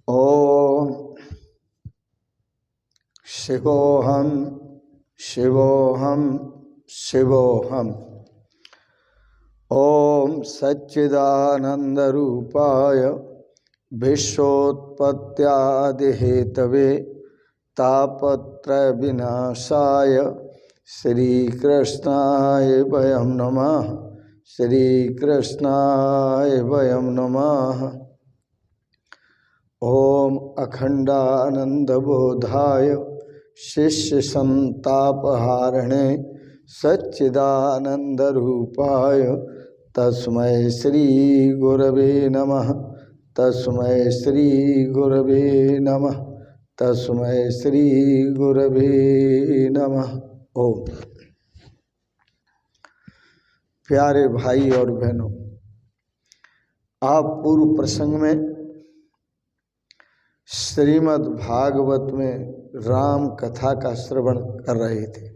ओम शिवोहम शिवोहम शिवोहम। ओम सच्चिदानंद रूपाय विश्वोत्पत्त्यादिहेतवे तापत्रय विनाशाय श्रीकृष्णाय वयं नमः। श्रीकृष्णाय वयं नमः। ओम अखंडानंदबोधाय शिष्य संतापहारिणे सच्चिदानंद रूपाय तस्मै श्री गुरवे नमः। तस्मै श्री गुरवे नमः। तस्मै श्री गुरवे नमः। ओम। प्यारे भाई और बहनों, आप पूर्व प्रसंग में श्रीमद् भागवत में राम कथा का श्रवण कर रहे थे।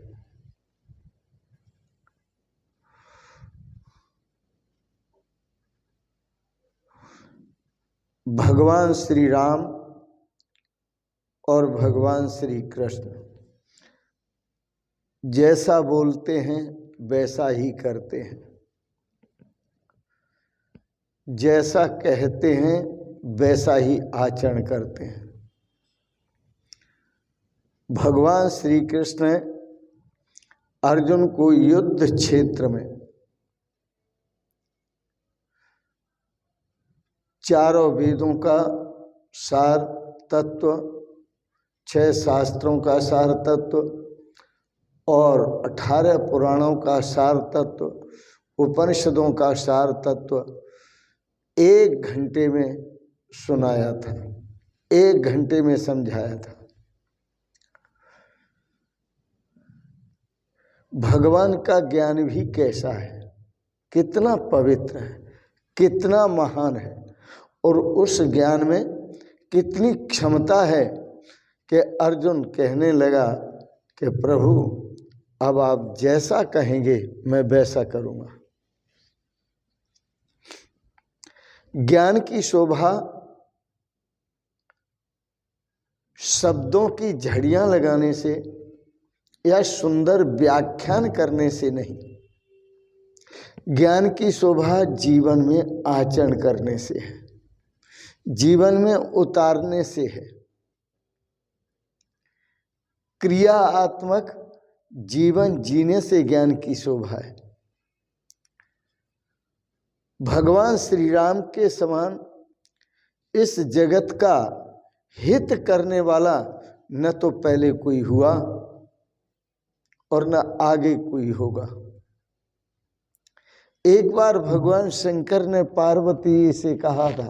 भगवान श्री राम और भगवान श्री कृष्ण जैसा बोलते हैं वैसा ही करते हैं, जैसा कहते हैं वैसा ही आचरण करते हैं। भगवान श्री कृष्ण अर्जुन को युद्ध क्षेत्र में चारों वेदों का सार तत्व, 6 शास्त्रों का सार तत्व और 18 पुराणों का सार तत्व, उपनिषदों का सार तत्व 1 घंटे में सुनाया था, 1 घंटे में समझाया था। भगवान का ज्ञान भी कैसा है, कितना पवित्र है, कितना महान है और उस ज्ञान में कितनी क्षमता है कि अर्जुन कहने लगा कि प्रभु अब आप जैसा कहेंगे मैं वैसा करूँगा। ज्ञान की शोभा शब्दों की झड़ियाँ लगाने से या सुंदर व्याख्यान करने से नहीं, ज्ञान की शोभा जीवन में आचरण करने से है, जीवन में उतारने से है। क्रियात्मक जीवन जीने से ज्ञान की शोभा है। भगवान श्री राम के समान इस जगत का हित करने वाला न तो पहले कोई हुआ और न आगे कोई होगा। एक बार भगवान शंकर ने पार्वती से कहा था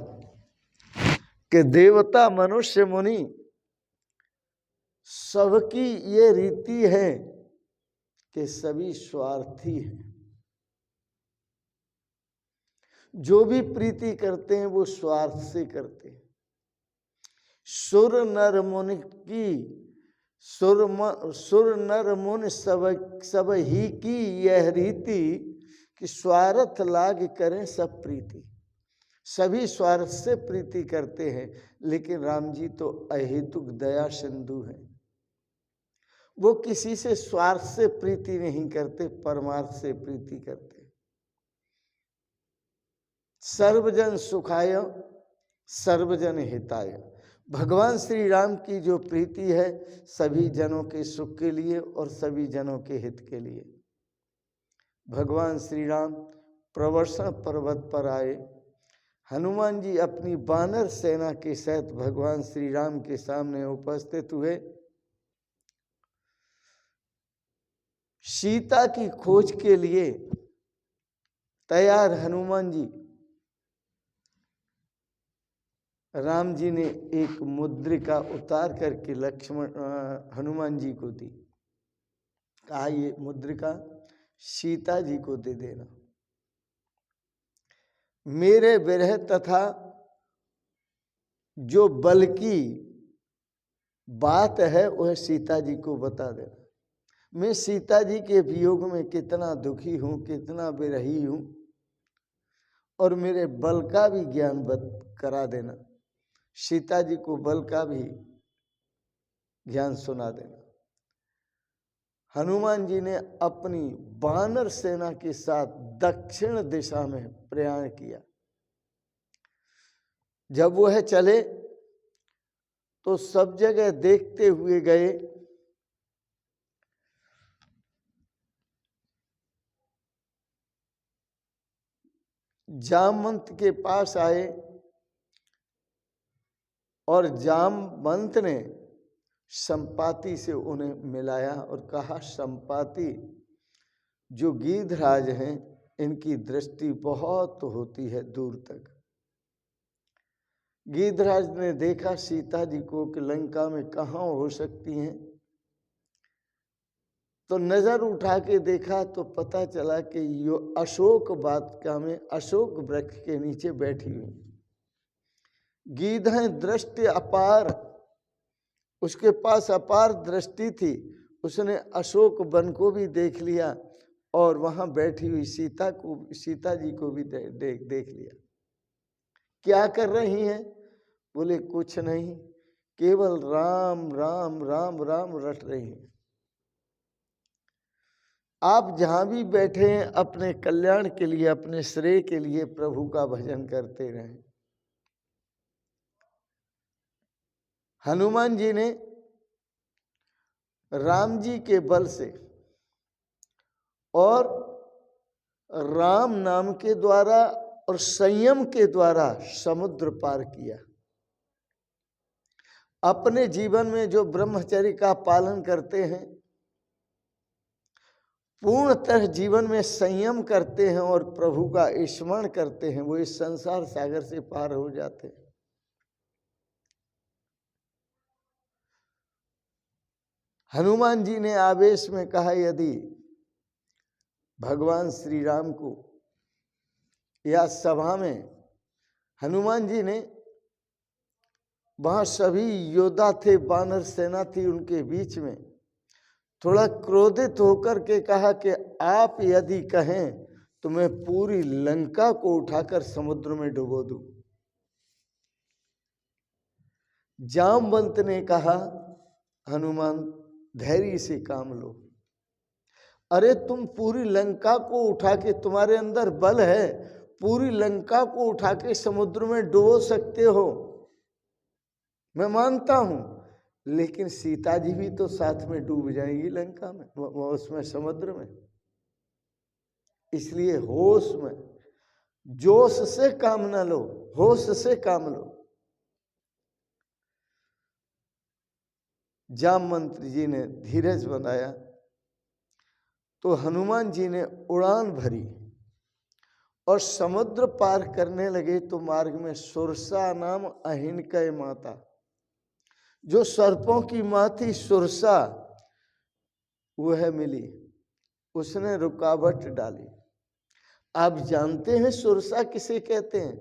कि देवता मनुष्य मुनि सबकी ये रीति है कि सभी स्वार्थी हैं, जो भी प्रीति करते हैं वो स्वार्थ से करते हैं। सुर नर मुनि की सुर नर मुनि सब ही की यह रीति कि स्वार्थ लाग करें सब प्रीति। सभी स्वार्थ से प्रीति करते हैं, लेकिन राम जी तो अहेतुक दया सिंधु हैं। वो किसी से स्वार्थ से प्रीति नहीं करते, परमार्थ से प्रीति करते। सर्वजन सुखाय सर्वजन हिताय। भगवान श्री राम की जो प्रीति है सभी जनों के सुख के लिए और सभी जनों के हित के लिए। भगवान श्री राम प्रवर्षण पर्वत पर आए। हनुमान जी अपनी वानर सेना के सहित भगवान श्री राम के सामने उपस्थित हुए। सीता की खोज के लिए तैयार हनुमान जी। राम जी ने एक मुद्रिका उतार करके हनुमान जी को दी। कहा ये मुद्रिका सीता जी को दे देना। मेरे विरह तथा जो बल की बात है वह सीता जी को बता देना। मैं सीता जी के वियोग में कितना दुखी हूँ, कितना विरही हूँ और मेरे बल का भी ज्ञान करा देना। सीता जी को बल का भी ज्ञान सुना देना। हनुमान जी ने अपनी वानर सेना के साथ दक्षिण दिशा में प्रयाण किया। जब वह चले तो सब जगह देखते हुए गए। जामवंत के पास आए और जामवंत ने संपाति से उन्हें मिलाया और कहा, संपाति जो गीधराज हैं इनकी दृष्टि बहुत होती है दूर तक। गीधराज ने देखा सीता जी को कि लंका में कहाँ हो सकती हैं, तो नजर उठा के देखा तो पता चला कि यो अशोक वाटिका में अशोक वृक्ष के नीचे बैठी हुई। गीधाएं दृष्टि अपार, उसके पास अपार दृष्टि थी। उसने अशोक वन को भी देख लिया और वहां बैठी हुई सीता जी को भी देख लिया। क्या कर रही हैं? बोले कुछ नहीं, केवल राम राम राम राम रट रही हैं। आप जहां भी बैठे हैं अपने कल्याण के लिए, अपने श्रेय के लिए प्रभु का भजन करते रहें। हनुमान जी ने राम जी के बल से और राम नाम के द्वारा और संयम के द्वारा समुद्र पार किया। अपने जीवन में जो ब्रह्मचर्य का पालन करते हैं, पूर्णतः जीवन में संयम करते हैं और प्रभु का स्मरण करते हैं, वो इस संसार सागर से पार हो जाते हैं। हनुमान जी ने आवेश में कहा, यदि भगवान श्री राम को या सभा में हनुमान जी ने, वहां सभी योद्धा थे, वानर सेना थी, उनके बीच में थोड़ा क्रोधित होकर के कहा कि आप यदि कहें तो मैं पूरी लंका को उठाकर समुद्र में डुबो दूं। जामवंत ने कहा, हनुमान धैर्य से काम लो। अरे तुम पूरी लंका को उठा के, तुम्हारे अंदर बल है, पूरी लंका को उठा के समुद्र में डुबो सकते हो, मैं मानता हूं, लेकिन सीता जी भी तो साथ में डूब जाएंगी लंका में, उसमें समुद्र में। इसलिए होश में, जोश से काम न लो, होश से काम लो। जामवंत जी ने धीरज बनाया तो हनुमान जी ने उड़ान भरी और समुद्र पार करने लगे। तो मार्ग में सुरसा नाम अहिनकय माता, जो सर्पों की मां थी सुरसा, वह मिली, उसने रुकावट डाली। आप जानते हैं सुरसा किसे कहते हैं?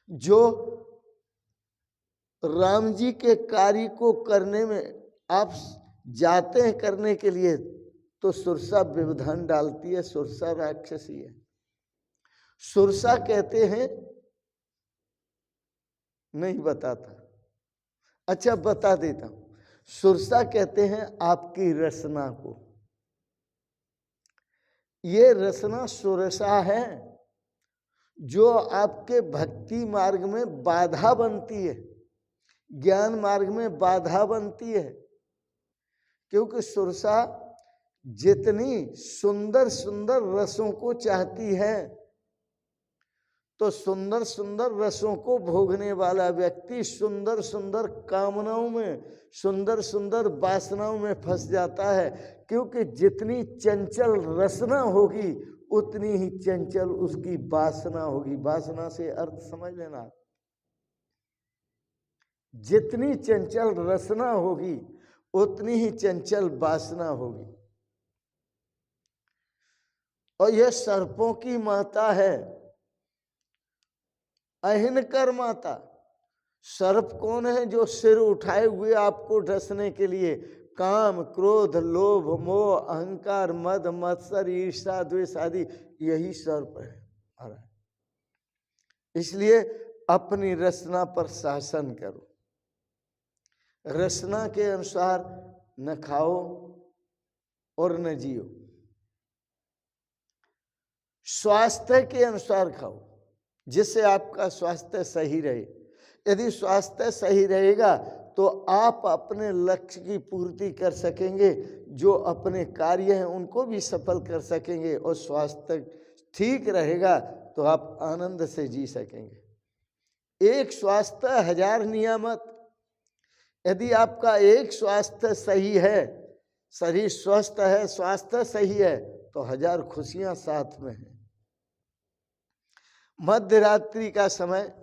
जो राम जी के कार्य को करने में आप जाते हैं करने के लिए तो सुरसा व्यवधान डालती है, सुरसा राक्षसी है। सुरसा कहते हैं, नहीं बताता, अच्छा बता देता हूं। सुरसा कहते हैं आपकी रसना को। ये रसना सुरसा है जो आपके भक्ति मार्ग में बाधा बनती है, ज्ञान मार्ग में बाधा बनती है। क्योंकि सुरसा जितनी सुंदर सुंदर रसों को चाहती है, तो सुंदर सुंदर रसों को भोगने वाला व्यक्ति सुंदर सुंदर कामनाओं में, सुंदर सुंदर वासनाओं में फंस जाता है। क्योंकि जितनी चंचल रसना होगी उतनी ही चंचल उसकी वासना होगी। वासना से अर्थ समझ लेना, जितनी चंचल रसना होगी उतनी ही चंचल वासना होगी। और यह सर्पों की माता है, अहिनकर माता। सर्प कौन है? जो सिर उठाए हुए आपको डसने के लिए काम, क्रोध, लोभ, मोह, अहंकार, मद, मत्सर, ईर्ष्या, द्वेष आदि, यही सर्प है। इसलिए अपनी रचना पर शासन करो, रचना के अनुसार न खाओ और न जियो, स्वास्थ्य के अनुसार खाओ जिससे आपका स्वास्थ्य सही रहे। यदि स्वास्थ्य सही रहेगा तो आप अपने लक्ष्य की पूर्ति कर सकेंगे, जो अपने कार्य हैं उनको भी सफल कर सकेंगे, और स्वास्थ्य ठीक रहेगा तो आप आनंद से जी सकेंगे। एक स्वास्थ्य हजार नियामत। यदि आपका एक स्वास्थ्य सही है, शरीर स्वस्थ है, स्वास्थ्य सही है, तो हजार खुशियां साथ में हैं। मध्य रात्रि का समय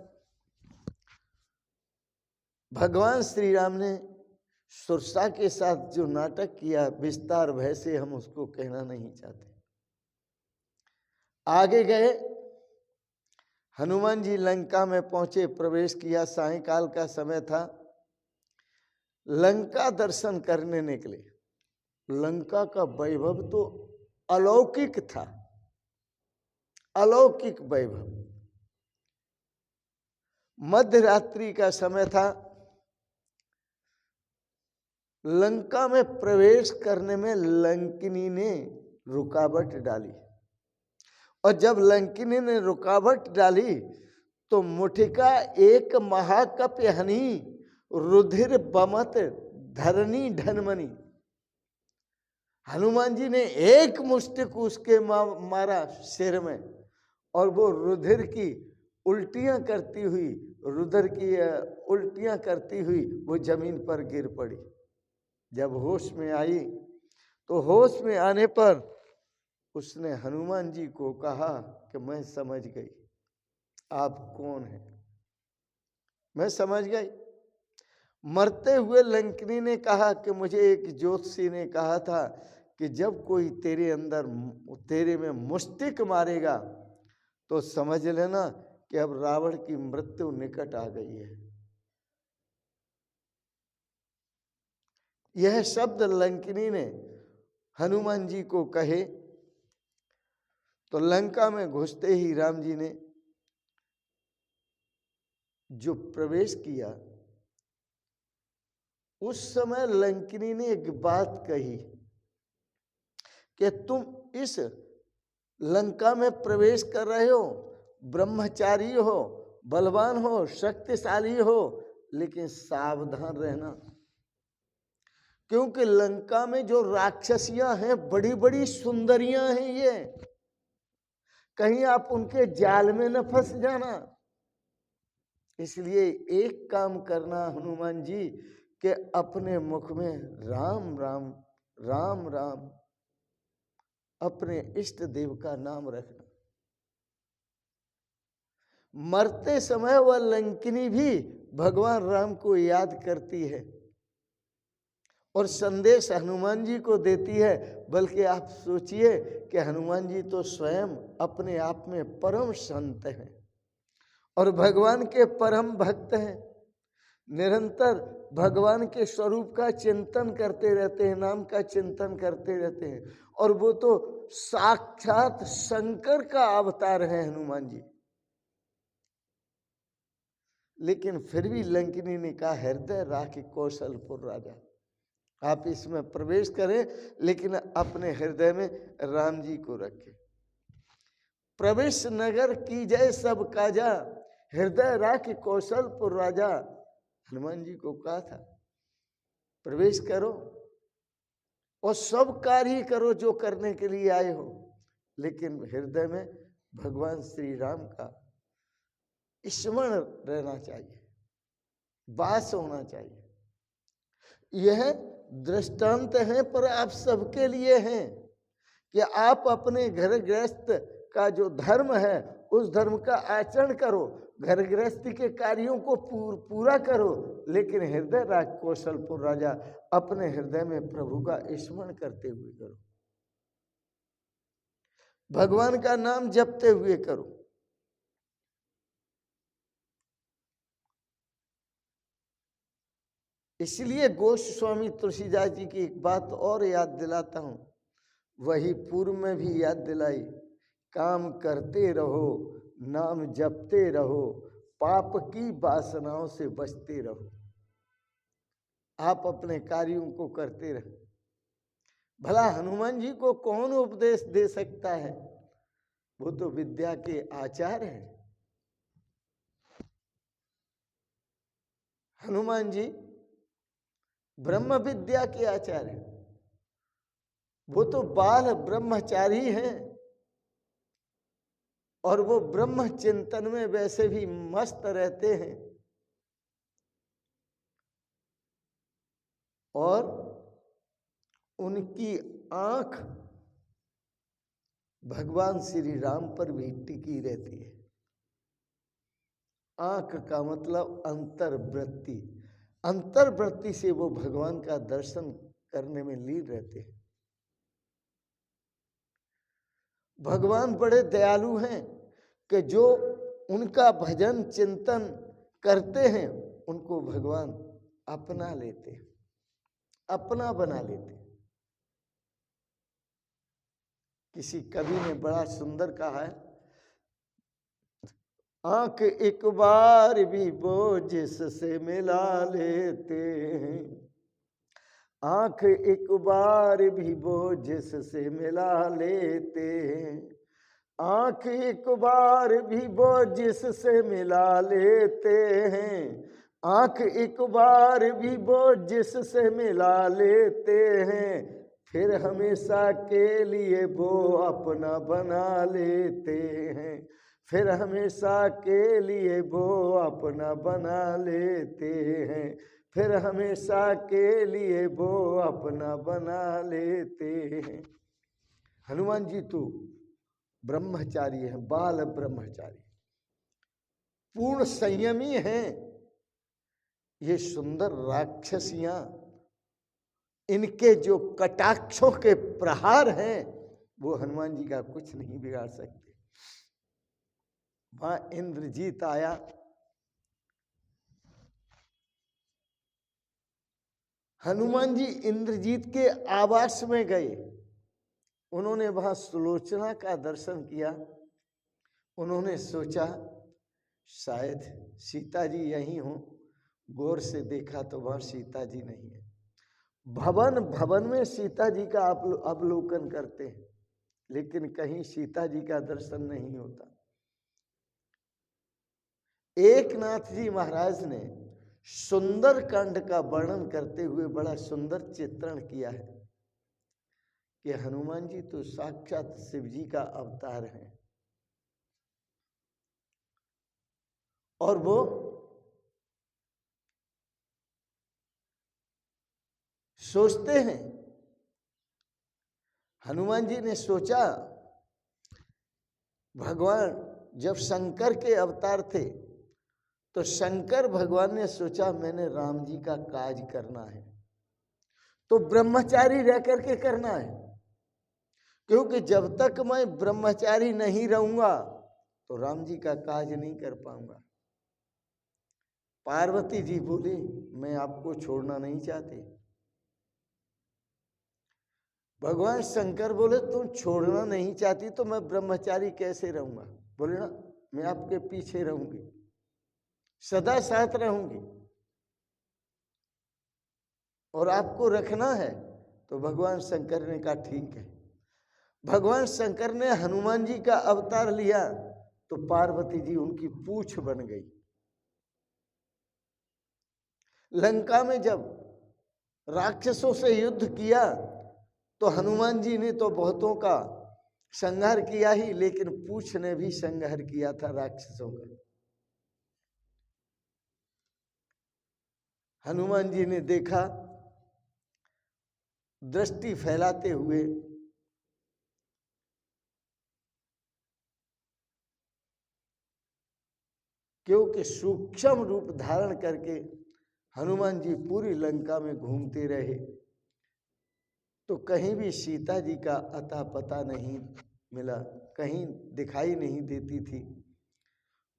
भगवान श्री राम ने सुरसा के साथ जो नाटक किया, विस्तार भय से हम उसको कहना नहीं चाहते। आगे गए, हनुमान जी लंका में पहुंचे, प्रवेश किया, सायंकाल का समय था, लंका दर्शन करने निकले। लंका का वैभव तो अलौकिक था, अलौकिक वैभव। मध्य रात्रि का समय था, लंका में प्रवेश करने में लंकिनी ने रुकावट डाली, और जब लंकिनी ने रुकावट डाली तो मुठिका एक महाकप्य हनी रुधिर बमत धरनी ढनमनी। हनुमान जी ने एक मुष्टिक उसके मारा सिर में, और वो रुधिर की उल्टियां करती हुई, रुधिर की उल्टियां करती हुई वो जमीन पर गिर पड़ी। जब होश में आई तो होश में आने पर उसने हनुमान जी को कहा कि मैं समझ गई आप कौन हैं, मैं समझ गई। मरते हुए लंकिनी ने कहा कि मुझे एक ज्योतिषी ने कहा था कि जब कोई तेरे अंदर, तेरे में मुष्टिक मारेगा तो समझ लेना कि अब रावण की मृत्यु निकट आ गई है। यह शब्द लंकिनी ने हनुमान जी को कहे तो लंका में घुसते ही राम जी ने जो प्रवेश किया, उस समय लंकिनी ने एक बात कही कि तुम इस लंका में प्रवेश कर रहे हो, ब्रह्मचारी हो, बलवान हो, शक्तिशाली हो, लेकिन सावधान रहना, क्योंकि लंका में जो राक्षसियां हैं बड़ी बड़ी सुंदरियां हैं, ये कहीं आप उनके जाल में न फंस जाना। इसलिए एक काम करना हनुमान जी कि अपने मुख में राम राम राम राम अपने इष्ट देव का नाम रखना। मरते समय वह लंकिनी भी भगवान राम को याद करती है और संदेश हनुमान जी को देती है। बल्कि आप सोचिए कि हनुमान जी तो स्वयं अपने आप में परम संत हैं और भगवान के परम भक्त हैं, निरंतर भगवान के स्वरूप का चिंतन करते रहते हैं, नाम का चिंतन करते रहते हैं, और वो तो साक्षात शंकर का अवतार है हनुमान जी। लेकिन फिर भी लंकिनी ने कहा, हृदय राखी कौशलपुर राजा, आप इसमें प्रवेश करें लेकिन अपने हृदय में राम जी को रखें। प्रवेश नगर की जय सब काजा, हृदय राखी कौशलपुर राजा। हनुमान जी को कहा था प्रवेश करो और सब कार्य करो जो करने के लिए आए हो, लेकिन हृदय में भगवान श्री राम का स्मरण रहना चाहिए, वास होना चाहिए। यह दृष्टांत है पर आप सबके लिए हैं कि आप अपने घर गृहस्थ का जो धर्म है उस धर्म का आचरण करो, घर गृहस्थी के कार्यों को पूरा करो, लेकिन हृदय राज कौशलपुर राजा अपने हृदय में प्रभु का स्मरण करते हुए करो, भगवान का नाम जपते हुए करो। इसलिए गोस्वामी तुलसीदास जी की एक बात और याद दिलाता हूं, वही पूर्व में भी याद दिलाई, काम करते रहो, नाम जपते रहो, पाप की वासनाओं से बचते रहो। आप अपने कार्यों को करते रहो। भला हनुमान जी को कौन उपदेश दे सकता है? वो तो विद्या के आचार्य हैं। हनुमान जी ब्रह्म विद्या के आचार्य हैं। वो तो बाल ब्रह्मचारी हैं और वो ब्रह्म चिंतन में वैसे भी मस्त रहते हैं। और उनकी आंख भगवान श्री राम पर भी टिकी रहती है। आंख का मतलब अंतर्वृत्ति। अंतर्वृत्ति से वो भगवान का दर्शन करने में लीन रहते हैं। भगवान बड़े दयालु हैं कि जो उनका भजन चिंतन करते हैं उनको भगवान अपना लेते हैं, अपना बना लेते हैं। किसी कवि ने बड़ा सुंदर कहा है, आंख एक बार भी वो जिससे मिला लेते हैं, आंख एक बार भी वो जिससे मिला लेते हैं, आंख एक बार भी वो जिससे मिला लेते हैं, आंख एक बार भी वो जिससे मिला लेते हैं, फिर हमेशा के लिए वो अपना बना लेते हैं, फिर हमेशा के लिए वो अपना बना लेते हैं, फिर हमेशा के लिए वो अपना बना लेते हैं। हनुमान जी तो ब्रह्मचारी हैं, बाल ब्रह्मचारी, पूर्ण संयमी हैं। ये सुंदर राक्षसियां, इनके जो कटाक्षों के प्रहार हैं वो हनुमान जी का कुछ नहीं बिगाड़ सकते। वहां इंद्रजीत आया, हनुमान जी इंद्रजीत के आवास में गए। उन्होंने वहां सुलोचना का दर्शन किया। उन्होंने सोचा शायद सीता जी यहीं हो। गौर से देखा तो वहां सीता जी नहीं है। भवन भवन में सीता जी का अवलोकन करते हैं, लेकिन कहीं सीता जी का दर्शन नहीं होता। एकनाथ जी महाराज ने सुंदर कांड का वर्णन करते हुए बड़ा सुंदर चित्रण किया है कि हनुमान जी तो साक्षात शिव जी का अवतार है। और वो सोचते हैं, हनुमान जी ने सोचा, भगवान जब शंकर के अवतार थे तो शंकर भगवान ने सोचा मैंने राम जी का काज करना है तो ब्रह्मचारी रह करके करना है, क्योंकि जब तक मैं ब्रह्मचारी नहीं रहूंगा तो राम जी का काज नहीं कर पाऊंगा। पार्वती जी बोली मैं आपको छोड़ना नहीं चाहती। भगवान शंकर बोले तुम छोड़ना नहीं चाहती तो मैं ब्रह्मचारी कैसे रहूंगा? बोले ना मैं आपके पीछे रहूंगी, सदा साथ रहूंगी और आपको रखना है। तो भगवान शंकर ने कहा ठीक है। भगवान शंकर ने हनुमान जी का अवतार लिया तो पार्वती जी उनकी पूंछ बन गई। लंका में जब राक्षसों से युद्ध किया तो हनुमान जी ने तो बहुतों का संहार किया ही, लेकिन पूंछ ने भी संहार किया था राक्षसों का। हनुमान जी ने देखा, दृष्टि फैलाते हुए क्योंकि सूक्ष्म रूप धारण करके हनुमान जी पूरी लंका में घूमते रहे तो कहीं भी सीता जी का अता पता नहीं मिला, कहीं दिखाई नहीं देती थी।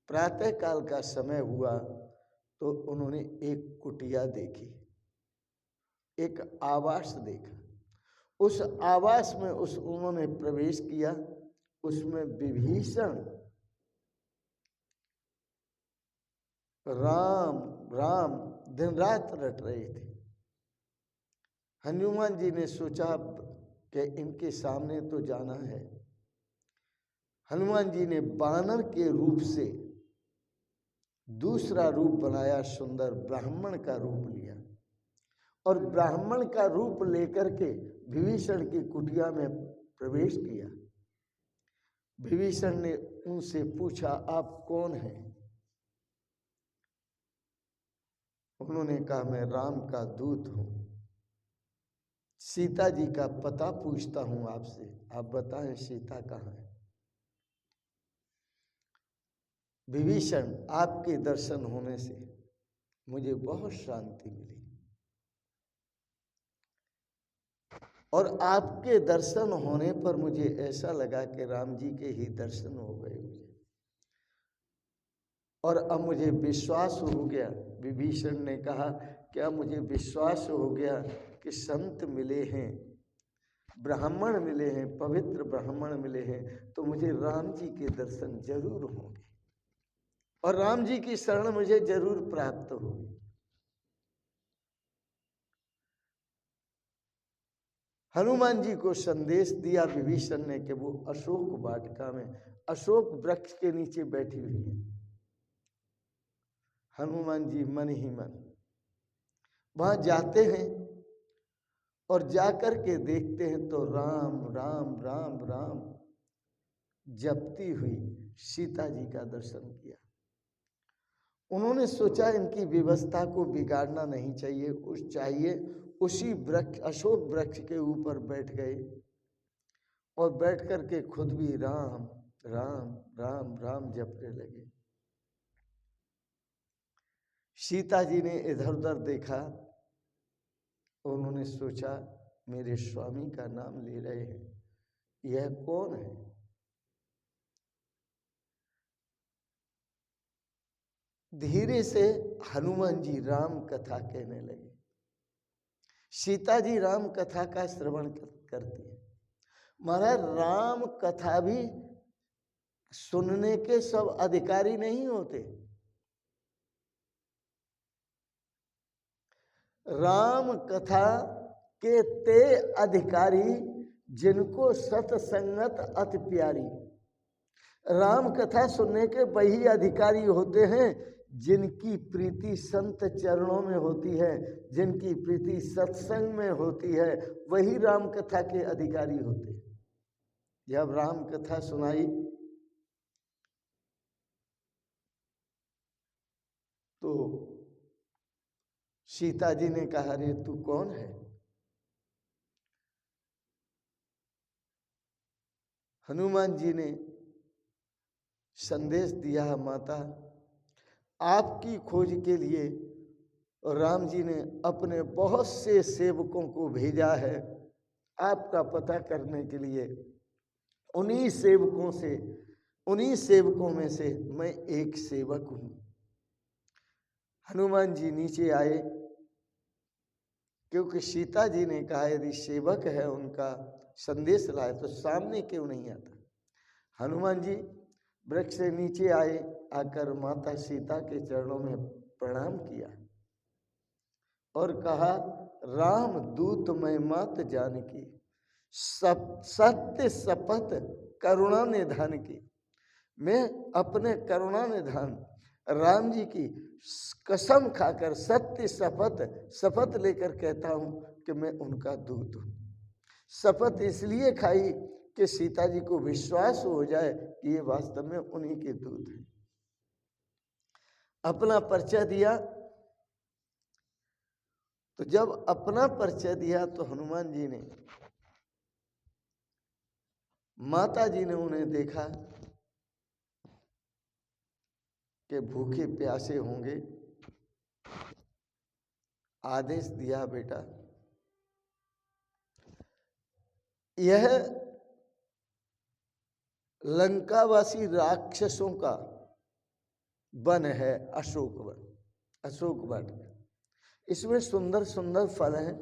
प्रातः काल का समय हुआ तो उन्होंने एक कुटिया देखी, एक आवास देखा। उस आवास में उन्होंने प्रवेश किया। उसमें विभीषण राम राम दिन रात रट रहे थे। हनुमान जी ने सोचा कि इनके सामने तो जाना है। हनुमान जी ने बानर के रूप से दूसरा रूप बनाया, सुंदर ब्राह्मण का रूप लिया और ब्राह्मण का रूप लेकर के विभीषण की कुटिया में प्रवेश किया। विभीषण ने उनसे पूछा, आप कौन हैं? उन्होंने कहा, मैं राम का दूत हूं, सीता जी का पता पूछता हूं आपसे, आप बताएं सीता कहाँ है? विभीषण, आपके दर्शन होने से मुझे बहुत शांति मिली और आपके दर्शन होने पर मुझे ऐसा लगा कि राम जी के ही दर्शन हो गए मुझे, और अब मुझे विश्वास हो गया। विभीषण ने कहा, क्या मुझे विश्वास हो गया कि संत मिले हैं, ब्राह्मण मिले हैं, पवित्र ब्राह्मण मिले हैं, तो मुझे राम जी के दर्शन जरूर होंगे और राम जी की शरण मुझे जरूर प्राप्त होगी। हनुमान जी को संदेश दिया विभीषण ने कि वो अशोक वाटिका में अशोक वृक्ष के नीचे बैठी हुई है। हनुमान जी मन ही मन वहां जाते हैं और जाकर के देखते हैं तो राम राम राम राम जपती हुई सीता जी का दर्शन किया। उन्होंने सोचा इनकी व्यवस्था को बिगाड़ना नहीं चाहिए, उसी वृक्ष अशोक वृक्ष के ऊपर बैठ गए और बैठ कर के खुद भी राम राम राम राम जपने लगे। सीता जी ने इधर उधर देखा, उन्होंने सोचा मेरे स्वामी का नाम ले रहे हैं, यह कौन है? धीरे से हनुमान जी राम कथा कहने लगे। सीता जी राम कथा का श्रवण करती है। महाराज, राम कथा भी सुनने के सब अधिकारी नहीं होते। राम कथा के ते अधिकारी जिनको सत्संगत अति प्यारी। राम कथा सुनने के वही अधिकारी होते हैं जिनकी प्रीति संत चरणों में होती है, जिनकी प्रीति सत्संग में होती है, वही राम कथा के अधिकारी होते हैं। जब राम कथा सुनाई तो सीता जी ने कहा, रे तू कौन है? हनुमान जी ने संदेश दिया, माता आपकी खोज के लिए राम जी ने अपने बहुत से सेवकों को भेजा है आपका पता करने के लिए। उन्हीं सेवकों में से मैं एक सेवक हूं। हनुमान जी नीचे आए क्योंकि सीता जी ने कहा यदि सेवक है उनका संदेश लाए तो सामने क्यों नहीं आता। हनुमान जी वृक्ष से नीचे आए, आकर माता सीता के चरणों में प्रणाम किया और कहा, राम दूत मैं मात जानकी, सत्य शपथ करुणा निधान की। मैं अपने करुणा निधान राम जी की कसम खाकर सत्य शपथ लेकर कहता हूं कि मैं उनका दूत हूं। शपथ इसलिए खाई कि सीता जी को विश्वास हो जाए कि ये वास्तव में उन्हीं के दूत हैं। अपना परिचय दिया। तो जब अपना परिचय दिया तो हनुमान जी ने, माता जी ने उन्हें देखा कि भूखे प्यासे होंगे। आदेश दिया, बेटा यह लंकावासी राक्षसों का वन है, अशोक वन, अशोक वन। इसमें सुंदर सुंदर फल हैं,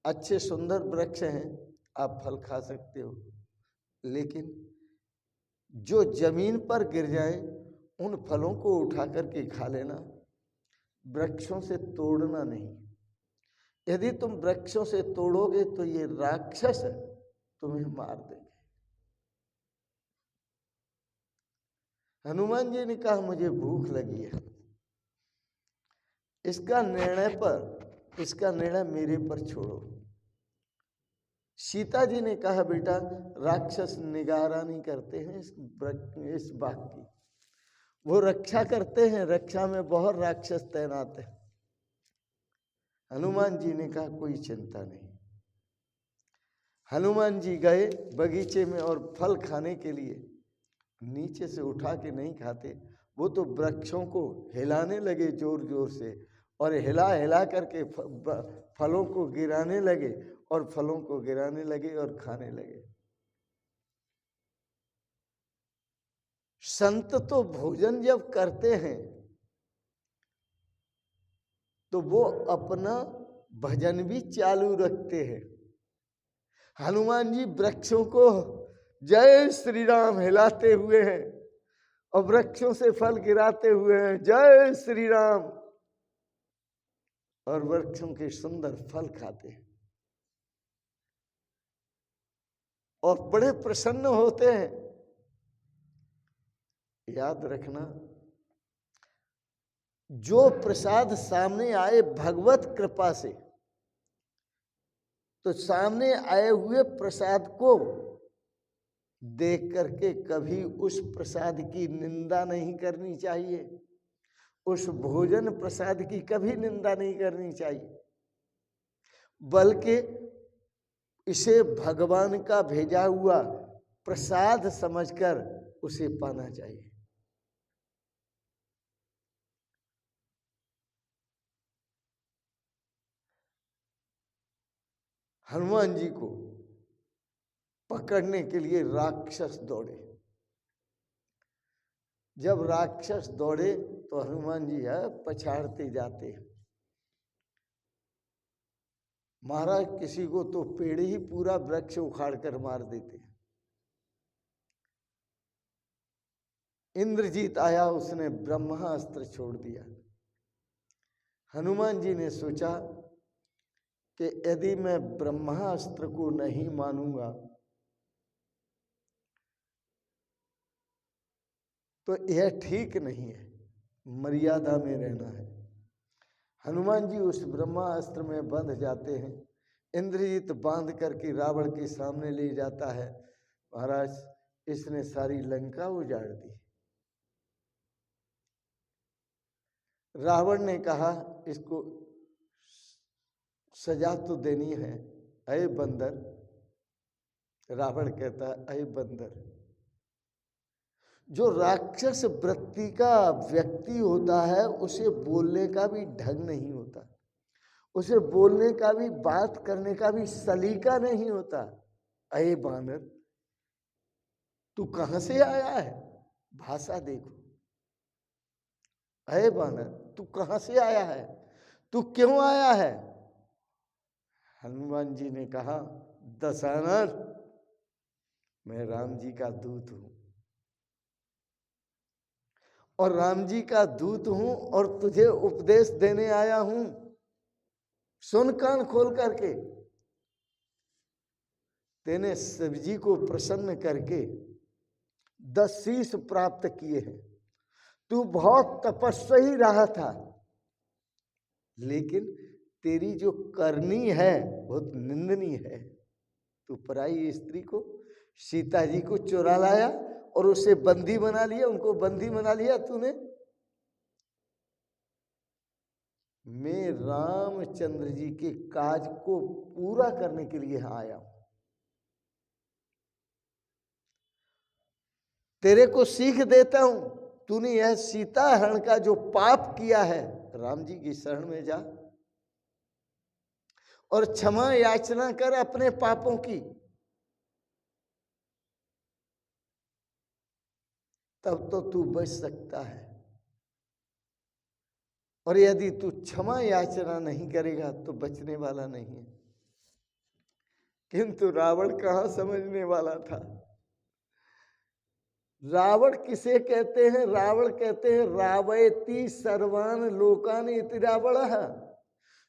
अच्छे सुंदर वृक्ष हैं, आप फल खा सकते हो, लेकिन जो जमीन पर गिर जाए उन फलों को उठा करके खा लेना, वृक्षों से तोड़ना नहीं। यदि तुम वृक्षों से तोड़ोगे तो ये राक्षस तुम्हें मार देंगे। हनुमान जी ने कहा मुझे भूख लगी है, इसका निर्णय मेरे पर छोड़ो। सीता जी ने कहा बेटा राक्षस निगरानी करते हैं इस बाग की, वो रक्षा करते हैं, रक्षा में बहुत राक्षस तैनात हैं। हनुमान जी ने कहा कोई चिंता नहीं। हनुमान जी गए बगीचे में और फल खाने के लिए नीचे से उठा के नहीं खाते, वो तो वृक्षों को हिलाने लगे जोर जोर से, और हिला हिला करके फलों को गिराने लगे और फलों को गिराने लगे और खाने लगे। संत तो भोजन जब करते हैं तो वो अपना भजन भी चालू रखते हैं। हनुमान जी वृक्षों को जय श्री राम हिलाते हुए हैं और वृक्षों से फल गिराते हुए हैं जय श्री राम, और वृक्षों के सुंदर फल खाते हैं और बड़े प्रसन्न होते हैं। याद रखना, जो प्रसाद सामने आए भगवत कृपा से, तो सामने आए हुए प्रसाद को देख करके कभी उस प्रसाद की निंदा नहीं करनी चाहिए, उस भोजन प्रसाद की कभी निंदा नहीं करनी चाहिए, बल्कि इसे भगवान का भेजा हुआ प्रसाद समझकर उसे पाना चाहिए। हनुमान जी को पकड़ने के लिए राक्षस दौड़े। जब राक्षस दौड़े तो हनुमान जी पछाड़ते जाते। महाराज किसी को तो पेड़ ही पूरा वृक्ष उखाड़ कर मार देते। इंद्रजीत आया, उसने ब्रह्मास्त्र छोड़ दिया। हनुमान जी ने सोचा कि यदि मैं ब्रह्मास्त्र को नहीं मानूंगा तो यह ठीक नहीं है, मर्यादा में रहना है। हनुमान जी उस ब्रह्मास्त्र में बंध जाते हैं। इंद्रजीत बांध करके रावण के सामने ले जाता है। महाराज इसने सारी लंका उजाड़ दी। रावण ने कहा इसको सजा तो देनी है, अय बंदर। रावण कहता है अय बंदर, जो राक्षस वृत्ति का व्यक्ति होता है उसे बोलने का भी ढंग नहीं होता, उसे बोलने का भी, बात करने का भी सलीका नहीं होता। अये बानर, तू कहां से आया है? भाषा देखो। अये बानर, तू कहां से आया है? तू क्यों आया है? हनुमान जी ने कहा दशानन, मैं राम जी का दूत हूं और राम जी का दूत हूं और तुझे उपदेश देने आया हूं। सुन कान खोल करके। तेने शिव जी को प्रसन्न करके 10 शीश प्राप्त किए हैं। तू बहुत तपस्वी रहा था, लेकिन तेरी जो करनी है बहुत निंदनीय है। तू पराई स्त्री को, सीता जी को चुरा लाया और उसे बंदी बना लिया, उनको बंदी बना लिया तूने। मैं रामचंद्र जी के काज को पूरा करने के लिए यहां आया हूं। तेरे को सीख देता हूं, तूने यह सीता हरण का जो पाप किया है, राम जी की शरण में जा और क्षमा याचना कर अपने पापों की। तब तो तू बच सकता है, और यदि तू क्षमा याचना नहीं करेगा तो बचने वाला नहीं है। किंतु रावण कहां समझने वाला था। रावण किसे कहते हैं? रावण कहते हैं रावयति सर्वान लोकान इति रावणः,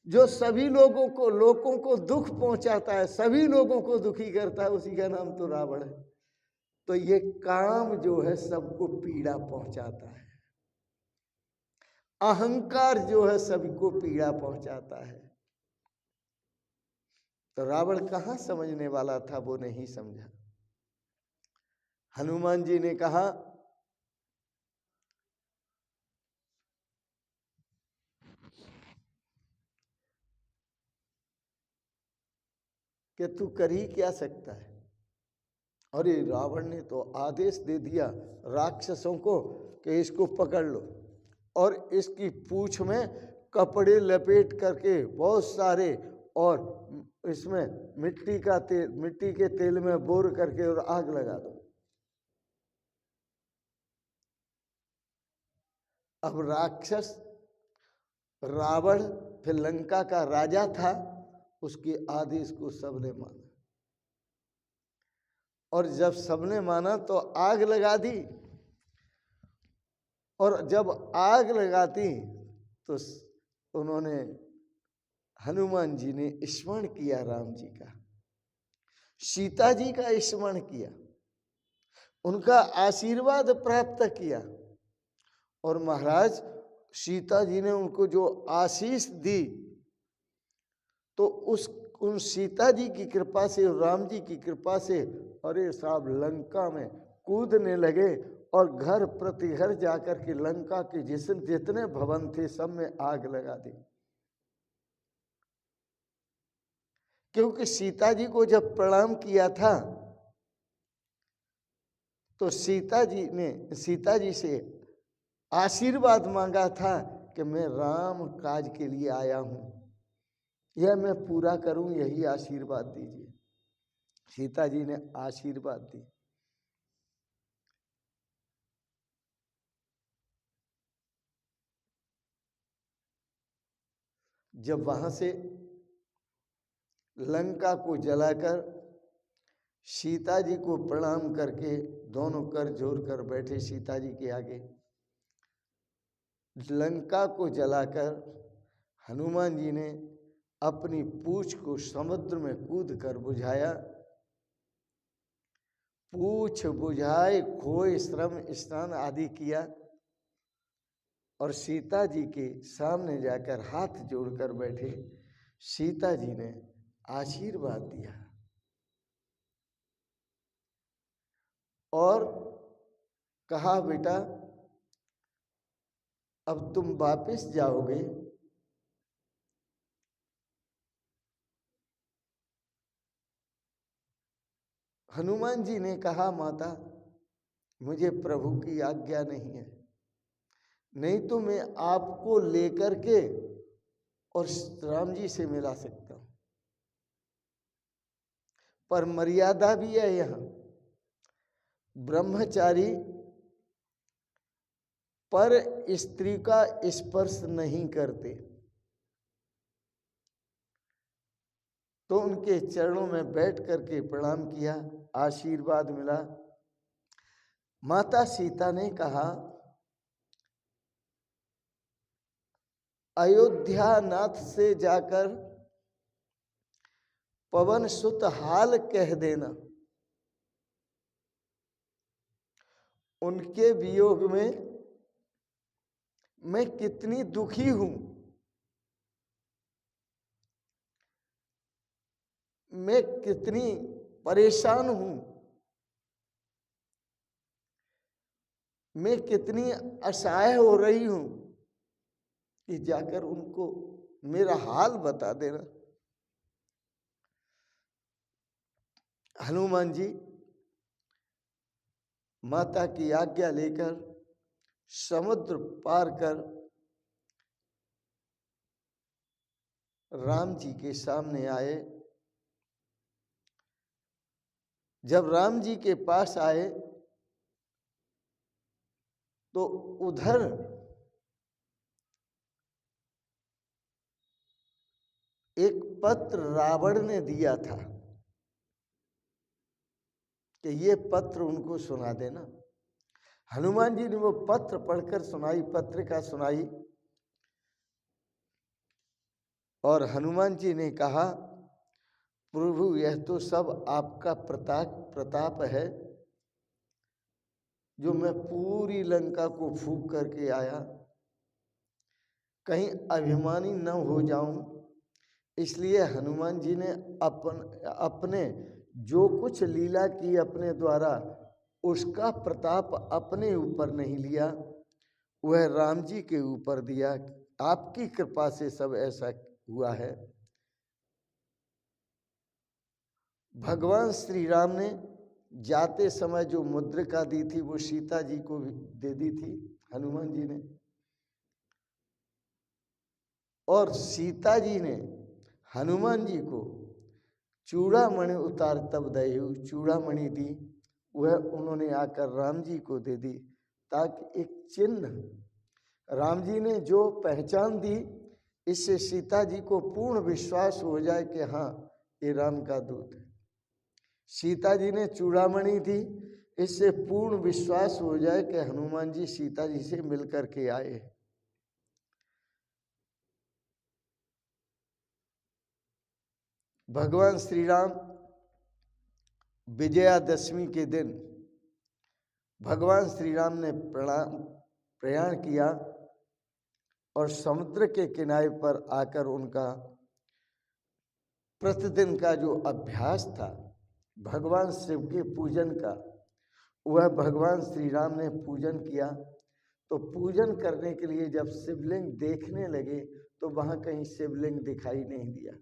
जो सभी लोगों को दुख पहुंचाता है, सभी लोगों को दुखी करता है, उसी का नाम तो रावण है। तो ये काम जो है सबको पीड़ा पहुंचाता है, अहंकार जो है सभी को पीड़ा पहुंचाता है। तो रावण कहाँ समझने वाला था, वो नहीं समझा। हनुमान जी ने कहा कि तू कर ही क्या सकता है। अरे रावण ने तो आदेश दे दिया राक्षसों को कि इसको पकड़ लो और इसकी पूंछ में कपड़े लपेट करके बहुत सारे, और इसमें मिट्टी के तेल में बोर करके और आग लगा दो। अब राक्षस रावण फिर लंका का राजा था, उसके आदेश को सबने माना, और जब सबने माना तो आग लगा दी। और जब आग लगाती तो उन्होंने, हनुमान जी ने स्मरण किया राम जी का, सीता जी का स्मरण किया, उनका आशीर्वाद प्राप्त किया। और महाराज सीता जी ने उनको जो आशीष दी, तो उन सीता जी की कृपा से और राम जी की कृपा से अरे साहब लंका में कूदने लगे और घर प्रति घर जाकर के लंका के जितने भवन थे सब में आग लगा दी। क्योंकि सीता जी को जब प्रणाम किया था तो सीता जी से आशीर्वाद मांगा था कि मैं राम काज के लिए आया हूं, यह मैं पूरा करूं, यही आशीर्वाद दीजिए। सीता जी ने आशीर्वाद दी। जब वहां से लंका को जलाकर सीता जी को प्रणाम करके दोनों कर जोड़ कर बैठे सीता जी के आगे, लंका को जलाकर हनुमान जी ने अपनी पूंछ को समुद्र में कूद कर बुझाया। पूछ बुझाए खोए श्रम स्नान आदि किया और सीता जी के सामने जाकर हाथ जोड़कर बैठे। सीता जी ने आशीर्वाद दिया और कहा बेटा अब तुम वापस जाओगे, हनुमान जी ने कहा माता मुझे प्रभु की आज्ञा नहीं है, नहीं तो मैं आपको लेकर के और राम जी से मिला सकता हूं, पर मर्यादा भी है यहां, ब्रह्मचारी पर स्त्री का स्पर्श नहीं करते। तो उनके चरणों में बैठ करके प्रणाम किया, आशीर्वाद मिला। माता सीता ने कहा अयोध्या नाथ से जाकर पवन सुत हाल कह देना, उनके वियोग में मैं कितनी दुखी हूं, मैं कितनी परेशान हूं, मैं कितनी असहाय हो रही हूं, कि जाकर उनको मेरा हाल बता देना। हनुमान जी माता की आज्ञा लेकर समुद्र पार कर राम जी के सामने आए। जब राम जी के पास आए तो उधर एक पत्र रावण ने दिया था कि ये पत्र उनको सुना देना। हनुमान जी ने वो पत्र पढ़कर सुनाई, पत्रिका सुनाई, और हनुमान जी ने कहा, प्रभु यह तो सब आपका प्रताप है, जो मैं पूरी लंका को फूंक करके आया, कहीं अभिमानी न हो जाऊं, इसलिए हनुमान जी ने अपने जो कुछ लीला की अपने द्वारा, उसका प्रताप अपने ऊपर नहीं लिया, वह राम जी के ऊपर दिया। आपकी कृपा से सब ऐसा हुआ है। भगवान श्री राम ने जाते समय जो मुद्रिका दी थी वो सीता जी को भी दे दी थी हनुमान जी ने, और सीता जी ने हनुमान जी को चूड़ामणि उतार तब दयु, चूड़ामणि दी, वह उन्होंने आकर राम जी को दे दी, ताकि एक चिन्ह राम जी ने जो पहचान दी, इससे सीता जी को पूर्ण विश्वास हो जाए कि हाँ ये राम का दूत है। सीता जी ने चूड़ामणि दी, इससे पूर्ण विश्वास हो जाए कि हनुमान जी सीता जी से मिलकर के आए। भगवान श्री राम विजयादशमी के दिन भगवान श्री राम ने प्रयाण किया और समुद्र के किनारे पर आकर उनका प्रतिदिन का जो अभ्यास था भगवान शिव के पूजन का, वह भगवान श्री राम ने पूजन किया। तो पूजन करने के लिए जब शिवलिंग देखने लगे तो वहां कहीं शिवलिंग दिखाई नहीं दिया।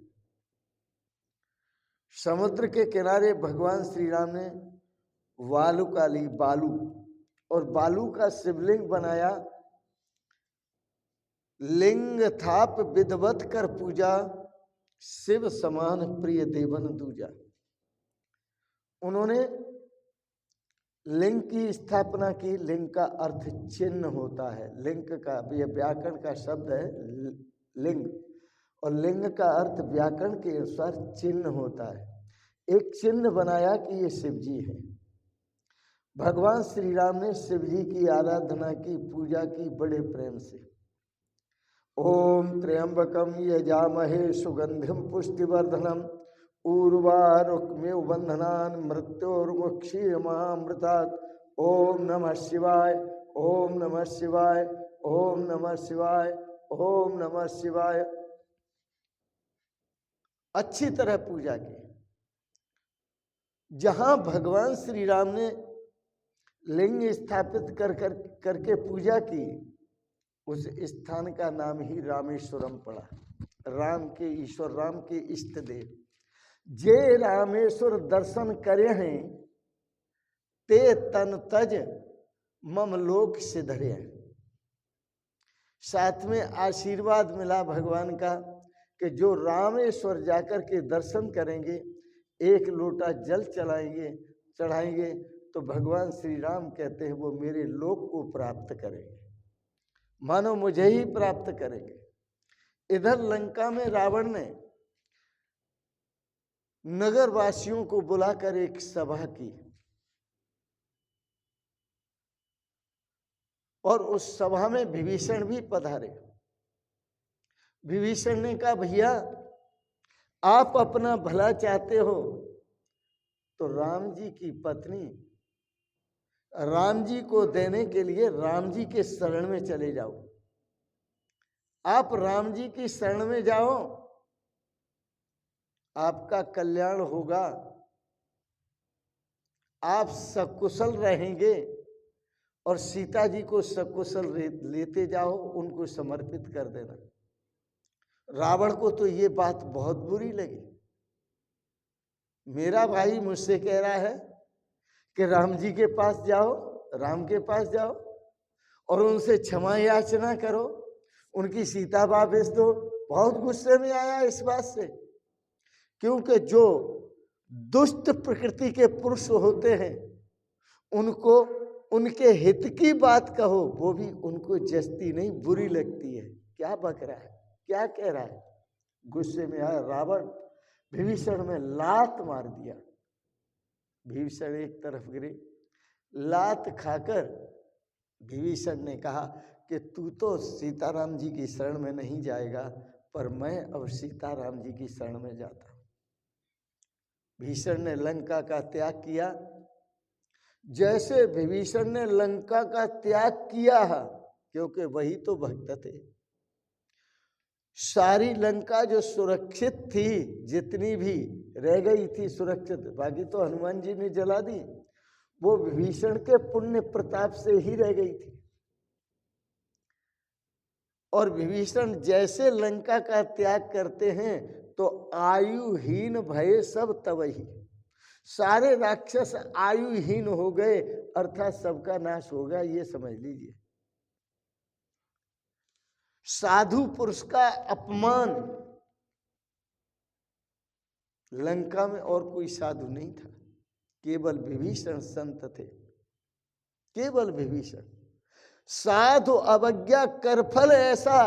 समुद्र के किनारे भगवान श्री राम ने वालुकाली बालू और बालू का शिवलिंग बनाया। लिंग थाप विधवत कर पूजा, शिव समान प्रिय देवन दूजा। उन्होंने लिंग की स्थापना की। लिंग का अर्थ चिन्ह होता है। लिंग का यह व्याकरण का शब्द है लिंग, और लिंग का अर्थ व्याकरण के अनुसार चिन्ह होता है। एक चिन्ह बनाया कि ये शिव जी है। भगवान श्री राम ने शिव जी की आराधना की, पूजा की बड़े प्रेम से। ओम त्र्यंबकम यजामहे सुगंधिम पुष्टिवर्धनम उर्वारुकमेव बंधनान् मृत्योर्मुक्षीयमामृतात्। ओम नमः शिवाय, ओम नमः शिवाय, ओम नमः शिवाय, ओम नमः शिवाय। अच्छी तरह पूजा की। जहां भगवान श्री राम ने लिंग स्थापित करके पूजा की, उस स्थान का नाम ही रामेश्वरम पड़ा। राम के ईश्वर, राम के इष्ट देव। जे रामेश्वर दर्शन करे हैं, ते तन तज मम लोक सिधरे। साथ में आशीर्वाद मिला भगवान का कि जो रामेश्वर जाकर के दर्शन करेंगे, एक लोटा जल चढ़ाएंगे तो भगवान श्री राम कहते हैं वो मेरे लोक को प्राप्त करेंगे, मानो मुझे ही प्राप्त करेंगे। इधर लंका में रावण ने नगर वासियों को बुलाकर एक सभा की, और उस सभा में विभीषण भी पधारे। विभीषण ने कहा, भैया आप अपना भला चाहते हो तो राम जी की पत्नी राम जी को देने के लिए राम जी के शरण में चले जाओ। आप राम जी की शरण में जाओ, आपका कल्याण होगा, आप सकुशल रहेंगे, और सीता जी को सकुशल लेते जाओ, उनको समर्पित कर देना। रावण को तो ये बात बहुत बुरी लगी। मेरा भाई मुझसे कह रहा है कि राम जी के पास जाओ, राम के पास जाओ और उनसे क्षमा याचना करो, उनकी सीता वापस दो। बहुत गुस्से में आया इस बात से, क्योंकि जो दुष्ट प्रकृति के पुरुष होते हैं उनको उनके हित की बात कहो, वो भी उनको जचती नहीं, बुरी लगती है। क्या बक रहा है, क्या कह रहा है। गुस्से में आया रावण, विभीषण में लात मार दिया। विभीषण एक तरफ गिरे, लात खाकर विभीषण ने कहा कि तू तो सीताराम जी की शरण में नहीं जाएगा, पर मैं अब सीताराम जी की शरण में जाता हूं। भीषण ने लंका का त्याग किया। जैसे विभीषण ने लंका का त्याग किया, क्योंकि वही तो भक्त थे, सारी लंका जो सुरक्षित थी, जितनी भी रह गई थी सुरक्षित, बाकी तो हनुमान जी ने जला दी, वो विभीषण के पुण्य प्रताप से ही रह गई थी। और विभीषण जैसे लंका का त्याग करते हैं तो आयुहीन भये सब तबही, सारे राक्षस आयुहीन हो गए, अर्थात सबका नाश होगा, ये समझ लीजिए। साधु पुरुष का अपमान, लंका में और कोई साधु नहीं था, केवल विभीषण संत थे, केवल विभीषण। साधु अवज्ञा कर फल ऐसा,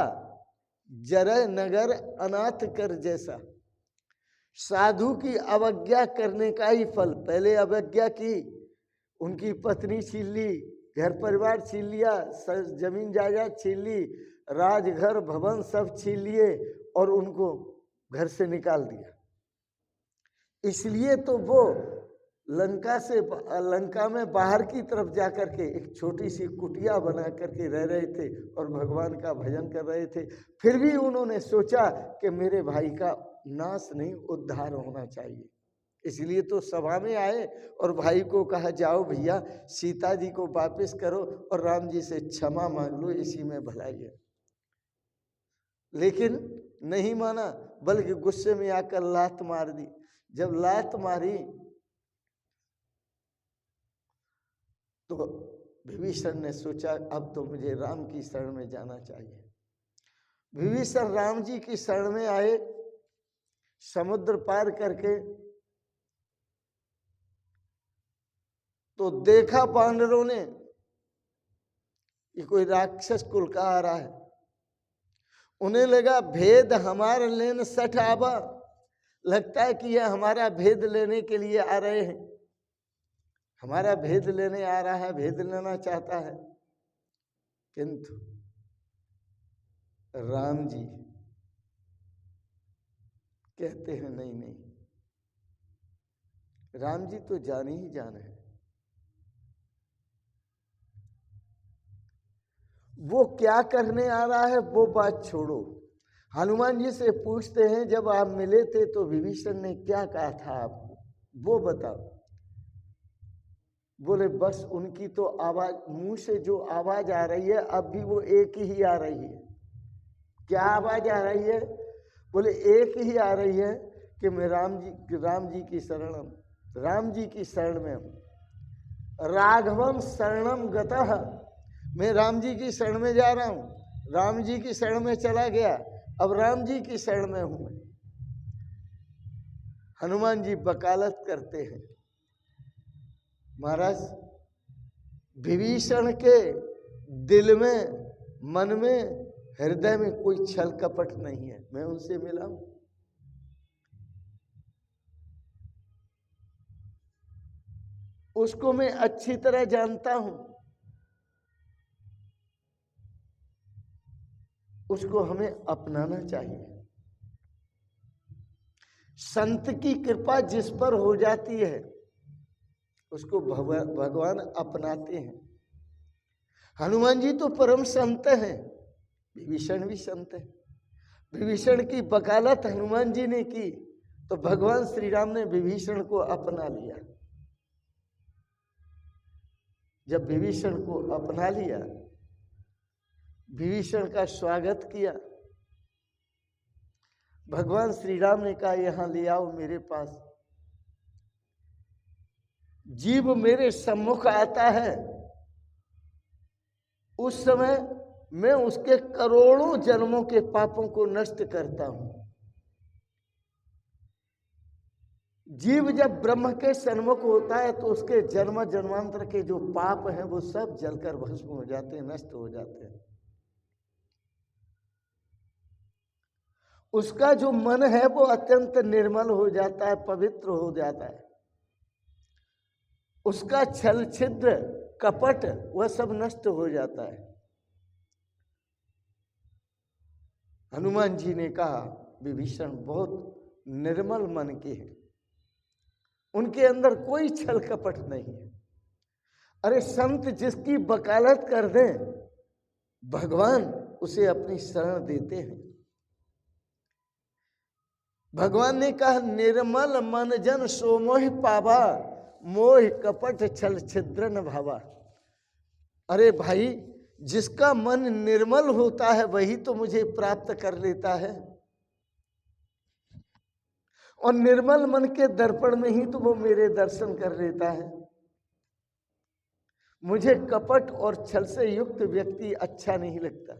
जरय नगर अनाथ कर जैसा। साधु की अवज्ञा करने का ही फल, पहले अवज्ञा की, उनकी पत्नी छीन ली, घर परिवार छीन लिया, जमीन जायदाद छीन ली, राजघर भवन सब छीन लिए और उनको घर से निकाल दिया। इसलिए तो वो लंका में बाहर की तरफ जाकर के एक छोटी सी कुटिया बना करके रह रहे थे और भगवान का भजन कर रहे थे। फिर भी उन्होंने सोचा कि मेरे भाई का नाश नहीं, उद्धार होना चाहिए। इसलिए तो सभा में आए और भाई को कहा, जाओ भैया सीता जी को वापस करो और राम जी से क्षमा मांग लो, इसी में भलाई है। लेकिन नहीं माना, बल्कि गुस्से में आकर लात मार दी। जब लात मारी तो विभीषण ने सोचा अब तो मुझे राम की शरण में जाना चाहिए। विभीषण राम जी की शरण में आए, समुद्र पार करके तो देखा पांडवों ने ये कोई राक्षस कुल का आ रहा है। उन्हें लगा भेद हमारा लेन सठ आबा, लगता है कि यह हमारा भेद लेने के लिए आ रहे हैं, हमारा भेद लेने आ रहा है, भेद लेना चाहता है। किंतु राम जी कहते हैं नहीं नहीं, राम जी तो जाने ही जाने हैं। वो क्या करने आ रहा है वो बात छोड़ो, हनुमान जी से पूछते हैं जब आप मिले थे तो विभीषण ने क्या कहा था आपको, वो बताओ। बोले बस उनकी तो आवाज, मुंह से जो आवाज आ रही है अब भी वो एक ही आ रही है। क्या आवाज आ रही है? बोले एक ही आ रही है कि मैं राम जी की शरणम, राम जी की शरण में हूं। राघवम शरणम गतः, मैं राम जी की शरण में जा रहा हूं, राम जी की शरण में चला गया, अब राम जी की शरण में हूं। हनुमान जी वकालत करते हैं, महाराज विभीषण के दिल में, मन में, हृदय में कोई छल कपट नहीं है, मैं उनसे मिला हूं। उसको मैं अच्छी तरह जानता हूं, उसको हमें अपनाना चाहिए। संत की कृपा जिस पर हो जाती है उसको भगवान अपनाते हैं। हनुमान जी तो परम संत हैं, विभीषण भी संत है। विभीषण की वकालत हनुमान जी ने की तो भगवान श्री राम ने विभीषण को अपना लिया। जब विभीषण को अपना लिया, विभीषण का स्वागत किया, भगवान श्री राम ने कहा यहां ले आओ मेरे पास। जीव मेरे सम्मुख आता है उस समय मैं उसके करोड़ों जन्मों के पापों को नष्ट करता हूं। जीव जब ब्रह्म के सन्मुख होता है तो उसके जन्म जन्मांतर के जो पाप हैं वो सब जलकर भस्म हो जाते हैं, नष्ट हो जाते हैं। उसका जो मन है वो अत्यंत निर्मल हो जाता है, पवित्र हो जाता है। उसका छल छिद्र कपट, वह सब नष्ट हो जाता है। हनुमान जी ने कहा विभीषण बहुत निर्मल मन के हैं, उनके अंदर कोई छल कपट नहीं है। अरे संत जिसकी वकालत कर दें, भगवान उसे अपनी शरण देते हैं। भगवान ने कहा निर्मल मन जन सो मोह पावा, मोह कपट छल छिद्र न भावा। अरे भाई, जिसका मन निर्मल होता है वही तो मुझे प्राप्त कर लेता है, और निर्मल मन के दर्पण में ही तो वो मेरे दर्शन कर लेता है। मुझे कपट और छल से युक्त व्यक्ति अच्छा नहीं लगता,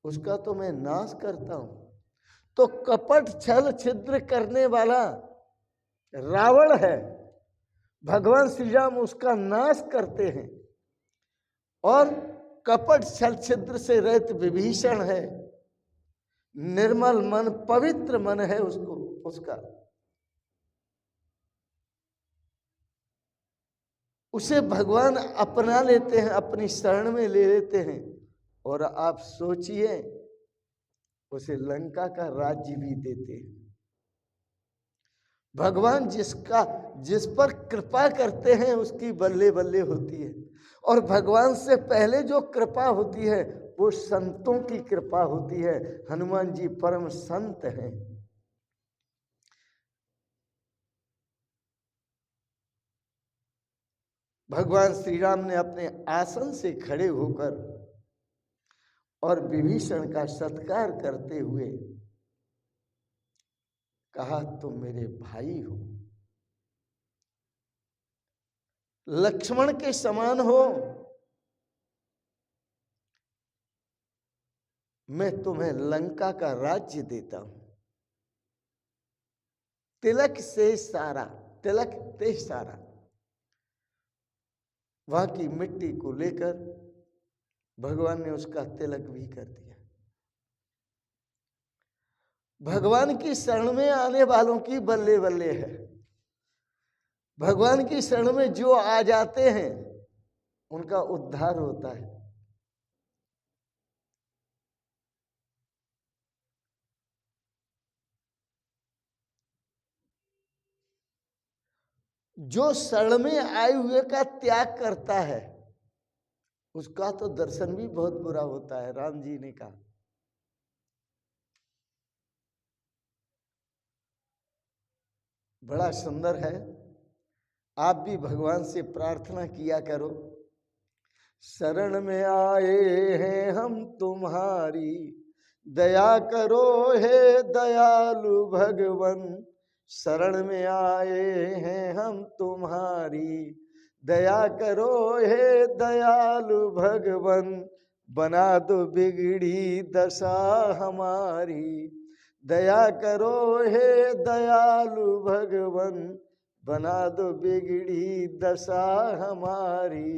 उसका तो मैं नाश करता हूं। तो कपट छल छिद्र करने वाला रावण है, भगवान श्री राम उसका नाश करते हैं। और कपट छल छिद्र से रहित विभीषण है, निर्मल मन पवित्र मन है उसका, उसे भगवान अपना लेते हैं, अपनी शरण में ले लेते हैं। और आप सोचिए, उसे लंका का राज्य भी देते हैं। भगवान जिस पर कृपा करते हैं उसकी बल्ले बल्ले होती है। और भगवान से पहले जो कृपा होती है वो संतों की कृपा होती है। हनुमान जी परम संत हैं। भगवान श्री राम ने अपने आसन से खड़े होकर और विभीषण का सत्कार करते हुए कहा तुम मेरे भाई हो, लक्ष्मण के समान हो, मैं तुम्हें लंका का राज्य देता हूं। तिलक से सारा, तिलक ते सारा, वहां की मिट्टी को लेकर भगवान ने उसका तिलक भी कर दिया। भगवान की शरण में आने वालों की बल्ले बल्ले है। भगवान की शरण में जो आ जाते हैं उनका उद्धार होता है। जो शरण में आए हुए का त्याग करता है उसका तो दर्शन भी बहुत बुरा होता है। राम जी ने कहा बड़ा सुंदर है। आप भी भगवान से प्रार्थना किया करो, शरण में आए हैं हम तुम्हारी, दया करो हे दयालु भगवन। शरण में आए हैं हम तुम्हारी, दया करो हे दयालु भगवन। बना दो बिगड़ी दशा हमारी, दया करो हे दयालु भगवन। बना दो बिगड़ी दशा हमारी,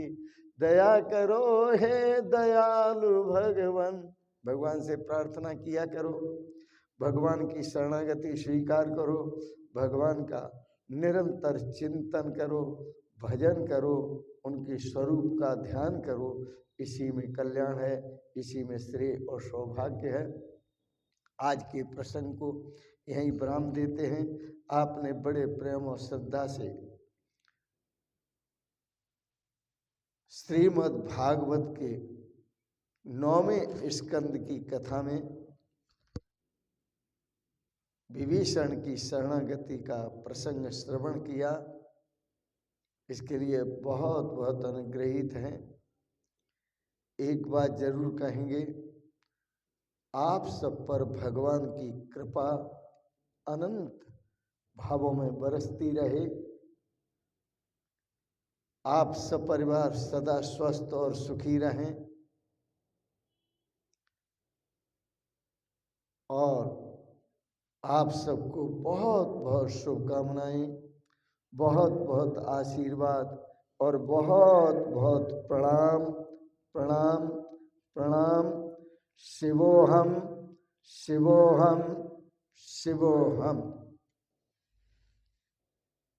दया करो हे दयालु भगवन। भगवान से प्रार्थना किया करो, भगवान की शरणागति स्वीकार करो, भगवान का निरंतर चिंतन करो, भजन करो, उनके स्वरूप का ध्यान करो। इसी में कल्याण है, इसी में श्रेय और सौभाग्य है। आज के प्रसंग को यहीं विराम देते हैं। आपने बड़े प्रेम और श्रद्धा से श्रीमद् भागवत के 9वें स्कंद की कथा में विभीषण की शरणागति का प्रसंग श्रवण किया। इसके लिए बहुत बहुत अनुग्रहित हैं। एक बात जरूर कहेंगे, आप सब पर भगवान की कृपा अनंत भावों में बरसती रहे। आप सब परिवार सदा स्वस्थ और सुखी रहें और आप सबको बहुत बहुत शुभकामनाएं, बहुत बहुत आशीर्वाद और बहुत बहुत प्रणाम प्रणाम प्रणाम। शिवोहम शिवोहम शिवोहम।